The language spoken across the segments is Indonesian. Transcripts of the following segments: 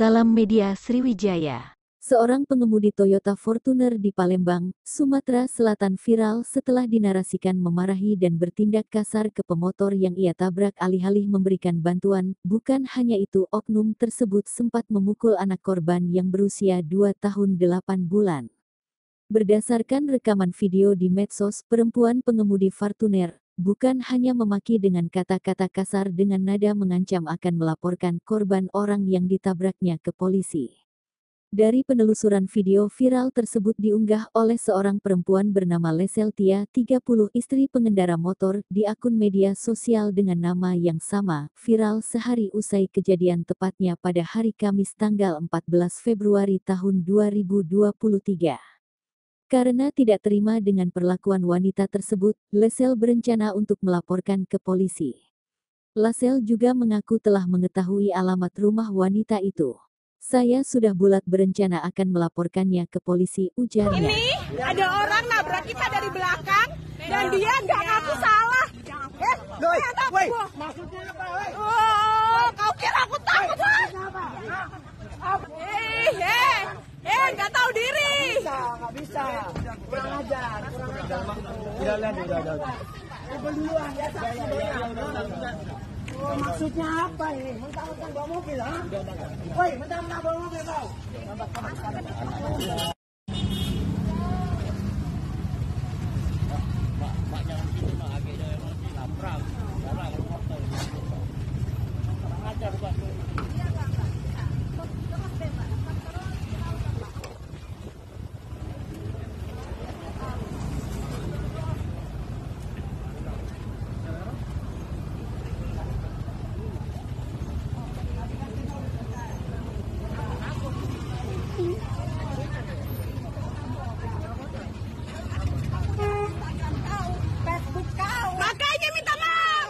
Salam Media Sriwijaya. Seorang pengemudi Toyota Fortuner di Palembang, Sumatera Selatan viral setelah dinarasikan memarahi dan bertindak kasar ke pemotor yang ia tabrak alih-alih memberikan bantuan. Bukan hanya itu, oknum tersebut sempat memukul anak korban yang berusia 2 tahun 8 bulan. Berdasarkan rekaman video di medsos, perempuan pengemudi Fortuner bukan hanya memaki dengan kata-kata kasar dengan nada mengancam akan melaporkan korban orang yang ditabraknya ke polisi. Dari penelusuran video viral tersebut diunggah oleh seorang perempuan bernama Leseltia, 30, istri pengendara motor, di akun media sosial dengan nama yang sama, viral sehari usai kejadian tepatnya pada hari Kamis tanggal 14 Februari tahun 2023. Karena tidak terima dengan perlakuan wanita tersebut, Lesel berencana untuk melaporkan ke polisi. Lesel juga mengaku telah mengetahui alamat rumah wanita itu. Saya sudah bulat berencana akan melaporkannya ke polisi, ujarnya. Ini ada orang nabrak kita dari belakang dan dia nggak ngaku salah. Maksudnya apa? Oh, kau kira aku takut? Nggak tahu diri. Nggak bisa. Kurang ajar. Udah. Duluan ya. Oh, maksudnya apa ini? Mentang-mentang bawa mobil, ha? Woi, mentang-mentang bawa mobil kau. Makanya minta maaf.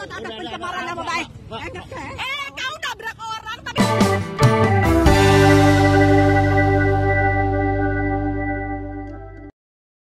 Ada pencemaran nama baik. Kau nabrak orang.